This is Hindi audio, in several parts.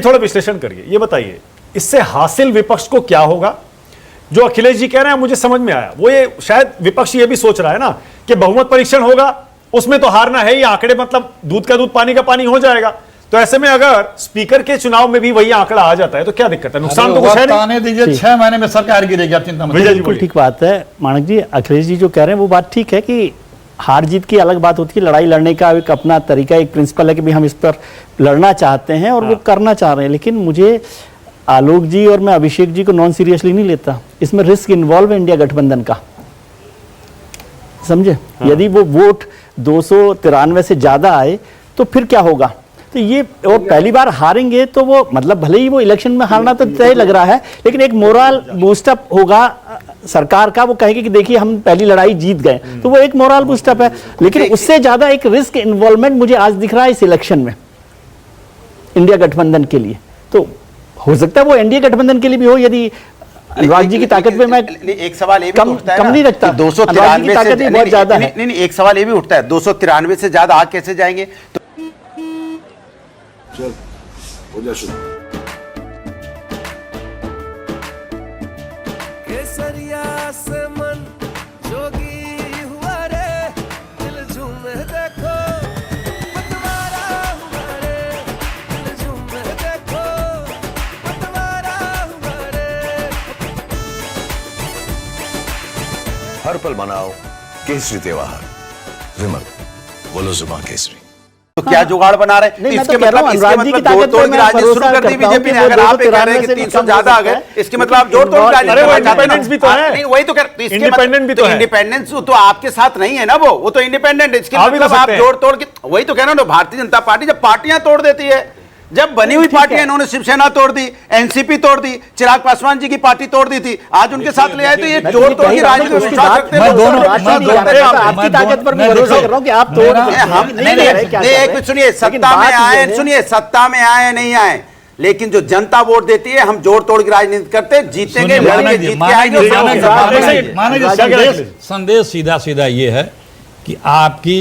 थोड़ा विश्लेषण करिए, ये बताइए इससे हासिल विपक्ष को क्या होगा? जो अखिलेश जी कह रहे हैं मुझे समझ में आया, वो ये शायद विपक्ष ये भी सोच रहा है ना कि बहुमत परीक्षण होगा, उसमें तो हारना है ही, आंकड़े मतलब दूध का दूध पानी का पानी हो जाएगा। तो ऐसे में अगर स्पीकर के चुनाव में भी वही आंकड़ा आ जाता है तो क्या दिक्कत है? नुकसान तो कुछ है नहीं। आने दीजिए, 6 महीने में सरकार गिरेगी, आप चिंता मत करिए। बिल्कुल ठीक बात है मानक जी। अखिलेश जी जो कह रहे हैं वो बात ठीक है कि हार जीत की अलग बात होती है, लड़ाई लड़ने का एक अपना तरीका, एक प्रिंसिपल है कि भाई हम इस पर लड़ना चाहते हैं और वो करना चाह रहे हैं। लेकिन मुझे आलोक जी और मैं अभिषेक जी को नॉन सीरियसली नहीं लेता, इसमें रिस्क इन्वॉल्व है इंडिया गठबंधन का, समझे? यदि वो वोट 293 से ज्यादा आए तो फिर क्या होगा? तो ये और पहली बार हारेंगे तो वो मतलब भले ही वो इलेक्शन में हारना तो तय लग रहा है, लेकिन एक मोरल बूस्टअप होगा सरकार का। वो कहेगी कि देखिए हम पहली लड़ाई जीत गए, तो वो एक मोरल बूस्टअप है। लेकिन उससे ज्यादा एक रिस्क इन्वॉल्वमेंट मुझे आज दिख रहा है इस इलेक्शन में इंडिया गठबंधन के लिए। तो हो सकता है वो एनडीए गठबंधन के लिए भी हो, यदि अनुराग जी की ताकत पे मैं एक सवाल ये भी उठता है कम नहीं रखता, 293 ताकत भी बहुत ज्यादा है। नहीं, एक सवाल ये भी उठता है 293 से ज्यादा आग कैसे जाएंगे? तो चल हो जा शुरू। केसरिया से मन जोगी हुआ रे, दिल झूमे देखो पतवारा हुआ रे, दिल झूमे देखो पतवारा हुआ रे। हर पल मनाओ केसरी त्योहार। विमल बोलो जुबान केसरी। तो क्या जुगाड़ बना रहे हैं? इसके मतलब जोड़ तोड़ की राजनीति शुरू कर दी बीजेपी ने। अगर आप ये कह रहे हैं कि 300 ज्यादा आ गए, इसके मतलब आप जोड़ तोड़ की राजनीति। इंडिपेंडेंस भी तो है। नहीं, वही तो कह रहे, इंडिपेंडेंट भी तो है। इंडिपेंडेंस तो आपके साथ नहीं है ना, वो तो इंडिपेंडेंट है। इसके मतलब आप जोड़ तोड़ के, वही तो कह रहे हो ना, भारतीय जनता पार्टी जब पार्टियां तोड़ देती है, जब बनी हुई पार्टियां, इन्होंने शिवसेना तोड़ दी, एनसीपी तोड़ दी, चिराग पासवान जी की पार्टी तोड़ दी थी, आज उनके साथ ले आए। तो ये जोड़ तोड़ की राजनीति विश्वास रखते हैं। आपकी ताकत पर मैं भरोसा कर रहा हूं कि आप तोड़ एक मिनट सुनिए, सत्ता में आए, सुनिए, सत्ता में आए नहीं आए, लेकिन जो जनता वोट देती है, हम जोड़ तोड़ की राजनीति करते, जीतेंगे, लड़ेंगे, जीत के आएंगे। संदेश सीधा सीधा ये है कि आपकी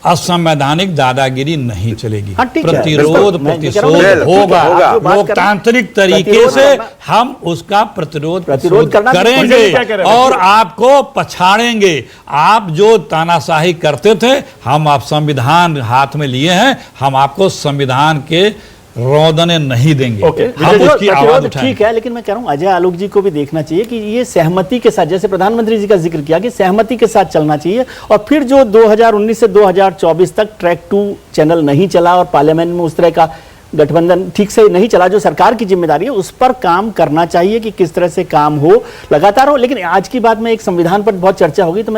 असंवैधानिक दादागिरी नहीं चलेगी, प्रतिरोध प्रतिशोध होगा, लोकतांत्रिक तरीके से हम उसका प्रतिरोध करेंगे और आपको पछाड़ेंगे। आप जो तानाशाही करते थे, हम आप संविधान हाथ में लिए हैं, हम आपको संविधान के रोदने नहीं देंगे। हम उसकी आवाज उठाएंगे। ठीक है, लेकिन मैं कह रहा हूं अजय आलोक जी को भी देखना चाहिए कि ये सहमति के साथ, जैसे प्रधानमंत्री जी का जिक्र किया कि सहमति के साथ चलना चाहिए। और फिर जो 2019 से 2024 तक ट्रैक 2 चैनल नहीं चला और पार्लियामेंट में उस तरह का गठबंधन ठीक से नहीं चला, जो सरकार की जिम्मेदारी है, उस पर काम करना चाहिए कि किस तरह से काम हो, लगातार हो। लेकिन आज की बात में एक संविधान पर बहुत चर्चा होगी, तो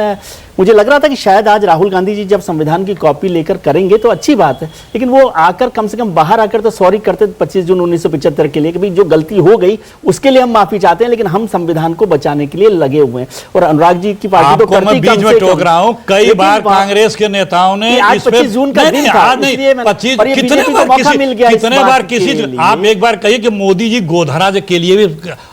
मुझे लग रहा था कि शायद आज राहुल गांधी जी जब संविधान की कॉपी लेकर करेंगे तो अच्छी बात है, लेकिन वो आकर कम से कम बाहर आकर तो सॉरी करते 25 जून 1975 के लिए कि भाई जो गलती हो गई उसके लिए हम माफी चाहते हैं, लेकिन हम संविधान को बचाने के लिए लगे हुए हैं। और अनुराग जी की पार्टी तो मैं बीच में टोक रहा हूं, कई बार कांग्रेस के नेताओं ने 25 जून का दिन था, कितने बार किसी, आप एक बार कहिए कि मोदी जी गोधराज के लिए भी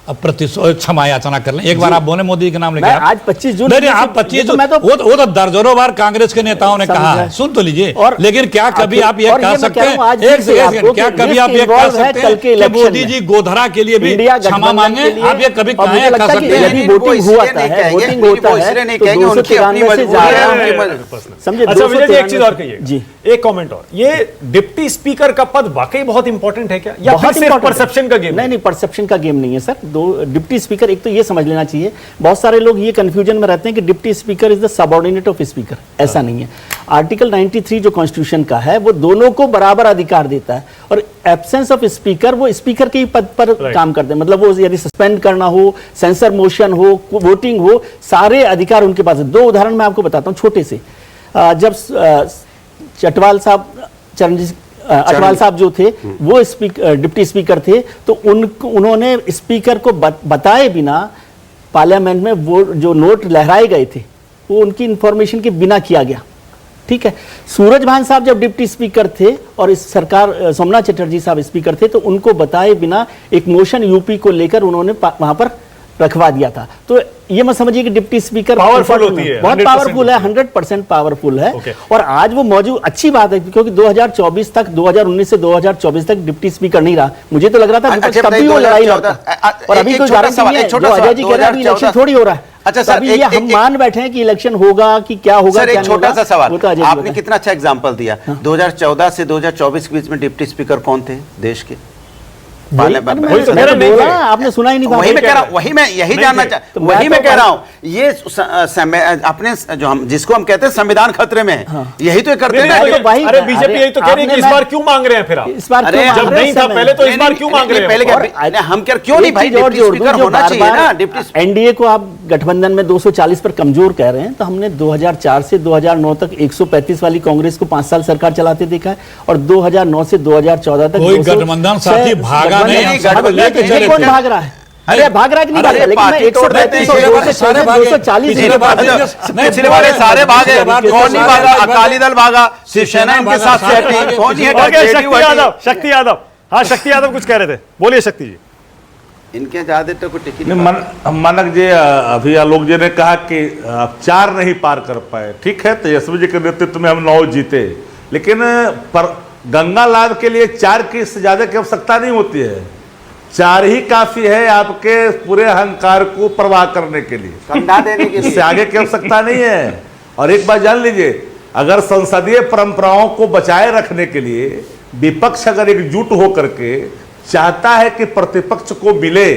क्षमा याचना कर लें। एक बार आप बोले मोदी के नाम लेके, आज 25 जून, नहीं आप 25 वो तो दर्जनों बार कांग्रेस के नेताओं ने कहा है, सुन तो लीजिए। लेकिन क्या कभी आप ये कह सकते हैं, एक सेकंड, क्या कभी आप ये कह सकते हैं कि मोदी जी गोधरा के लिए भी क्षमा मांगे? आप ये कभी कह सकते हैं? वोटिंग होता है, वोटिंग होता है तो 293 से ज्यादा, समझे? अच्छा विजय जी, एक चीज और कहिए जी, एक कमेंट और, ये डिप्टी स्पीकर का पद वाकई बहुत इंपॉर्टेंट है क्या, या फिर सिर्फ परसेप्शन का गेम? नहीं, परसेप्शन का गेम नहीं है सर। दो डिप्टी स्पीकर, एक तो ये समझ लेना चाहिए, बहुत सारे लोग ये कंफ्यूजन में रहते हैं कि deputy speaker is the subordinate of speaker. ऐसा नहीं है। आर्टिकल 93 जो कॉन्स्टिट्यूशन का है वो दोनों को बराबर अधिकार देता है, और एब्सेंस ऑफ स्पीकर, वो स्पीकर के ही पद पर काम करते हैं। मतलब वो यदि सस्पेंड करना हो, सेंसर मोशन हो, वोटिंग हो, सारे अधिकार उनके पास है। 2 उदाहरण मैं आपको बताता हूं छोटे से। जब चटवाल साहब, चरणजीत अटवाल साहब जो थे, वो डिप्टी स्पीकर थे, तो उन्होंने स्पीकर को बताए बिना पार्लियामेंट में वो जो नोट लहराए गए थे वो उनकी इंफॉर्मेशन के बिना किया गया। ठीक है। सूरजभान साहब जब डिप्टी स्पीकर थे और इस सरकार, सोमनाथ चटर्जी साहब स्पीकर थे, तो उनको बताए बिना एक मोशन यूपी को लेकर उन्होंने वहां पर रखवा दिया था। तो ये मत समझिए कि डिप्टी स्पीकर पावरफुल होती है, बहुत 100% पावरफुल है, 100% पावरफुल है। Okay. और आज वो मौजूद, अच्छी बात है, क्योंकि 2024 तक, 2019 से 2024 तक डिप्टी स्पीकर नहीं रहा। मुझे तो लग रहा था अच्छा, तब भी वो लड़ाई लड़ता, और अभी कोई छोटा गारंटी सवाल, नहीं है। एक छोटा जो अजय सवाल, जी कह रहे हैं इलेक्शन 2014 थोड़ी हो रहा है। अच्छा तो सर, अभी ये हम मान बैठे हैं कि इलेक्शन होगा कि क्या होगा, सर क्या एक नहीं छोटा होगा, सा सवाल, वो तो अजय जी आपने बताएं। कितना अच्छा एग्जांपल दिया। 2014 से 2024 के बीच में डिप्टी स्पीकर कौन थे देश के? वही वही तो मैंने नहीं बोला, थे। आपने सुना ही नहीं था। वही मैं कह रहा हूं, वही मैं यही नहीं जानना थे। चाह, तो वही मैं मैं तो कह रहा हूं, ये अपने जो हम जिसको हम कहते हैं संविधान खतरे में है, यही तो ये करते हैं ना। नहीं, तो वही- अरे बीजेपी यही तो कह रही है कि इस आपने- बार क्यों मांग रहे हैं फिर आप? इस बार अरे क्यों जब मांग रहे नहीं हैं था समय? पहले तो इस बार क्यों मांग रहे हैं? पहले क्या, और हम क्यों नहीं भाई, एक चीज और डिप्टी जोड़ दूं, स्पीकर जो होना बार चाहिए ना। बार डिप्टी एनडीए को आप गठबंधन में 240 पर कमजोर कह रहे हैं, तो हमने 2004 से 2009 तक 135 वाली कांग्रेस को 5 साल सरकार चलाते देखा है, और 2009 से 2014 तक कोई 206 गठबंधन साथी भागा नहीं, हम गठबंधन सब लेके नहीं, चले ये कौन थे। भाग रहा है? अरे भाग रहा है कि नहीं भाग रहा? लेकिन मैं पार्टी तोड़ देते हैं, 135 पिछले बार सारे भागे, 240 पिछले बार पिछले वाले सारे भागे, पिछले बार कौन नहीं सारे भागा? भागे। अकाली दल भागा, शिवसेना इनके साथ सारे सेटिंग, भागे, कौन नहीं पिछले हटा? ओके, JDU शक्ति हटी। यादव, शक्ति यादव, हाँ शक्ति यादव कुछ कह रहे थे, बोलिए शक्ति जी। इनके ज्यादा तो कोई टिकट नहीं, मानक जी, अभी आलोक जी ने कहा कि आप 4 नहीं पार कर पाए, ठीक है, तेजस्वी जी के नेतृत्व में हम 9 जीते, लेकिन पर गंगा लाभ के लिए 4 की से ज्यादा की आवश्यकता नहीं होती है, 4 ही काफी है आपके पूरे अहंकार को प्रवाह करने के लिए, कंधा देने के इससे लिए। आगे की आवश्यकता नहीं है। और एक बात जान लीजिए, अगर संसदीय परंपराओं को बचाए रखने के लिए विपक्ष अगर एकजुट होकर के चाहता है कि प्रतिपक्ष को मिले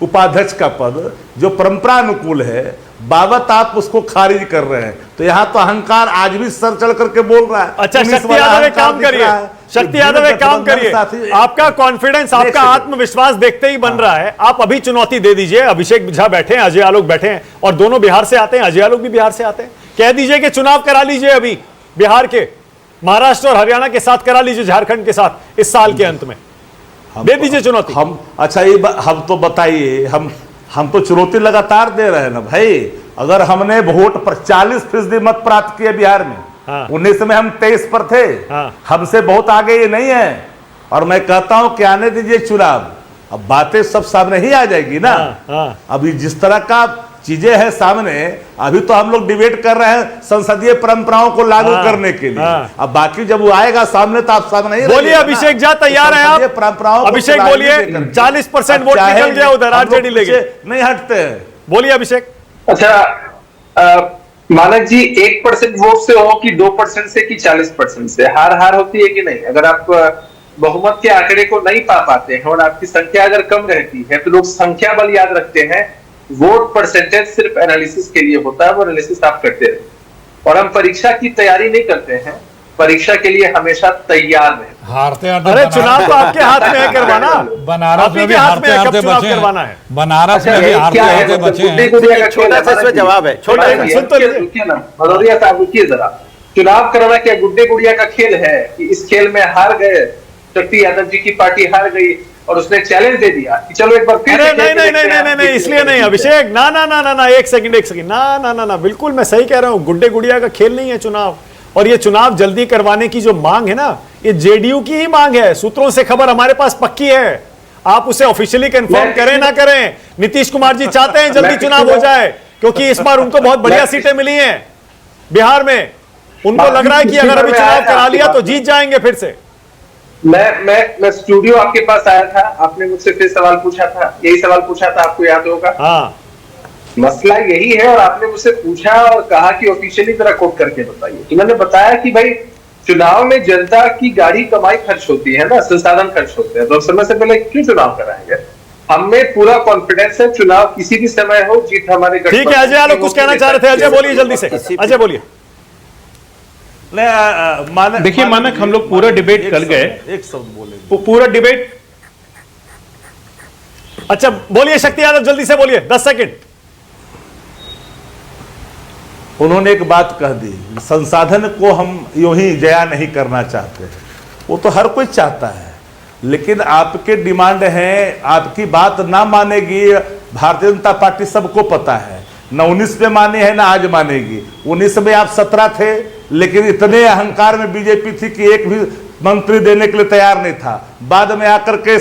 उपाध्यक्ष का पद जो परंपरा अनुकूल है, बाबत आप उसको खारिज कर रहे हैं, तो यहां तो अहंकार आज भी सर चढ़ करके बोल रहा है। अच्छा, पुलिस शक्ति वाला यादव एक अहंकार काम दिख करिए, रहा है। शक्ति तो यादव एक काम गठबंधन करिए, साथी- आपका कॉन्फिडेंस, आपका सेकंड। आत्मविश्वास देखते ही बन रहा है, आप अभी चुनौती दे दीजिए। अभिषेक झा बैठे हैं, अजय आलोक बैठे हैं, और दोनों बिहार से आते हैं, अजय आलोक भी बिहार से आते हैं, कह दीजिए कि चुनाव करा लीजिए अभी बिहार के, महाराष्ट्र और हरियाणा के साथ करा लीजिए, झारखंड के साथ इस साल के अंत में दे दीजिए चुनौती। हम अच्छा हम तो बताइए, हम तो चुनौती लगातार दे रहे हैं ना भाई। अगर हमने वोट पर 40% मत प्राप्त किए बिहार में, हाँ। 19 में हम 23 पर थे, हाँ। हमसे बहुत आगे ये नहीं है। और मैं कहता हूं कि आने दीजिए चुनाव, अब बातें सब सामने ही आ जाएगी ना। हाँ। अभी जिस तरह का चीजें हैं सामने, अभी तो हम लोग डिबेट कर रहे हैं संसदीय परंपराओं को लागू हाँ। करने के लिए। हाँ। अब बाकी जब वो आएगा सामने तो आप सामने नहीं बोलिए रहिएगा ना। अभिषेक झा, तैयार हैं संसदीय आप? परंपराओं को अभिषेक चलाने बोलिए, के करके। 40% वोट चाहे निकल गया उधर, हम लोग आरजेडी ले गए। पीछे नहीं हटते हैं। बोलिए अभिषेक। अच्छा, मानक जी, 1% वोट से हो कि 2% से कि 40% से, हार होती है कि नहीं? अगर आप बहुमत के आंकड़े को नहीं पा पाते हैं और आपकी संख्या अगर कम रहती है, तो लोग संख्या बल याद रखते हैं, वोट परसेंटेज सिर्फ एनालिसिस के लिए होता है, वो एनालिसिस आप करते रहे। और हम परीक्षा की तैयारी नहीं करते हैं, परीक्षा के लिए हमेशा तैयार रहे। हारते हारते अरे बनारस- चुनाव तो आपके हाथ में है करवाना, बनारस आप ही में भी के हाथ हारते में है कब हारते चुनाव बचे हैं। करवाना है। बनारस में भी हारते क्या है, हारते मतलब बचे गुड्डे हैं। गुड़िया का छोटा खेल सा इसमें जवाब है, छोटा सुन तो लीजिए ना, रुकिए जरा। चुनाव कराना क्या गुड्डे गुड़िया का खेल है कि इस खेल में हार गए, शक्ति यादव जी की पार्टी हार गई और उसने चैलेंज दे दिया कि चलो एक बार फिर अरे से खेल नहीं के नहीं देखते नहीं हैं, नहीं नहीं, फिर इसलिए से नहीं देखते हैं। अभिषेक, ना ना ना ना ना, एक सेकंड ना ना ना ना, बिल्कुल मैं सही कह रहा हूं, गुड्डे गुड़िया का खेल नहीं है चुनाव। और ये चुनाव जल्दी करवाने की जो मांग है ना, ये जेडीयू की ही मांग है, सूत्रों से खबर हमारे पास पक्की है, आप उसे ऑफिशियली कंफर्म करें ना करें, नीतीश कुमार जी चाहते हैं जल्दी चुनाव हो जाए, क्योंकि इस बार उनको बहुत बढ़िया सीटें मिली हैं बिहार में। उनको लग रहा है कि अगर अभी चुनाव करा लिया तो जीत जाएंगे फिर से। मैं स्टूडियो आपके पास आया था, आपने मुझसे फिर सवाल पूछा था, यही सवाल पूछा था, आपको याद होगा। हाँ, मसला यही है, और आपने मुझसे पूछा और कहा कि ऑफिशियली जरा कोट करके बताइए। इन्होंने बताया कि भाई चुनाव में जनता की गाड़ी कमाई खर्च होती है ना, संसाधन खर्च होते हैं, तो समय से पहले क्यों चुनाव कराएंगे? हमें पूरा कॉन्फिडेंस है, चुनाव किसी भी समय हो, जीत हमारे ठीक है अजय आलोक कुछ कहना चाह रहे थे, अजय बोलिए जल्दी से, अजय बोलिए। देखिए मानक, हम लोग पूरा डिबेट कर गए, एक शब्द बोले, पूरा डिबेट। अच्छा बोलिए शक्ति यादव, जल्दी से बोलिए, 10 सेकंड। उन्होंने एक बात कह दी, संसाधन को हम यूं ही जया नहीं करना चाहते, वो तो हर कोई चाहता है, लेकिन आपके डिमांड हैं, आपकी बात ना मानेगी भारतीय जनता पार्टी, सबको पता है, ना 19 में माने है ना आज मानेगी। 19 में आप 17 थे, लेकिन इतने अहंकार में बीजेपी थी कि एक भी मंत्री देने के लिए तैयार नहीं था। बाद में आकर के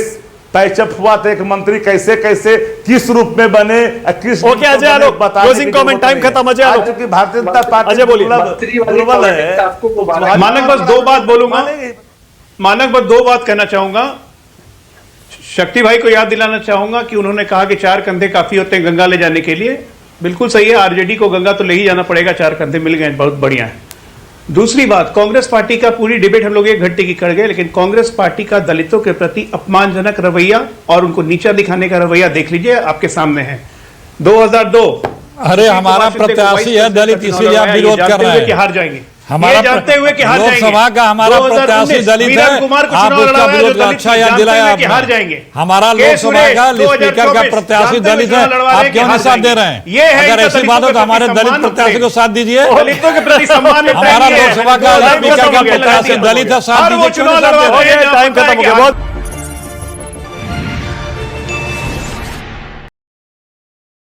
पैचअप हुआ तो एक मंत्री कैसे कैसे किस रूप में बने, किस okay Ajay Alok, closing comment, time खत्म। अजय आलोक, क्योंकि भारतीय जनता पार्टी अजय बोलिए। दुर्बल है। मानक बस दो बात बोलूंगा, मानक बस दो बात कहना चाहूंगा। शक्ति भाई को याद दिलाना चाहूंगा कि उन्होंने कहा कि 4 कंधे काफी होते हैं गंगा ले जाने के लिए। बिल्कुल सही है, आरजेडी को गंगा तो ले ही जाना पड़ेगा, 4 कंधे मिल गए, बहुत बढ़िया है। दूसरी बात, कांग्रेस पार्टी का पूरी डिबेट हम लोग एक घंटे की कर गए, लेकिन कांग्रेस पार्टी का दलितों के प्रति अपमानजनक रवैया और उनको नीचा दिखाने का रवैया देख लीजिए, आपके सामने है। 2002, अरे हमारा प्रत्याशी है दलित, इसीलिए आप विरोध कर रहे हैं। हार जाएंगे, हमारा जानते हुए कि हार जाएंगे। लोकसभा का हमारा प्रत्याशी दलित है, आप उसका विरोध अच्छा याद दिलाया आपने। हार जाएंगे। हमारा लोकसभा का स्पीकर का प्रत्याशी दलित है, आप क्यों नहीं साथ दे रहे हैं? अगर ऐसी बात हो तो हमारे दलित प्रत्याशी को साथ दीजिए। दलितों के प्रति सम्मान, हमारा लोकसभा का स्पीकर का प्रत्याशी दलित है, साथ दीजिए। टाइम खत्म हो गया बहुत।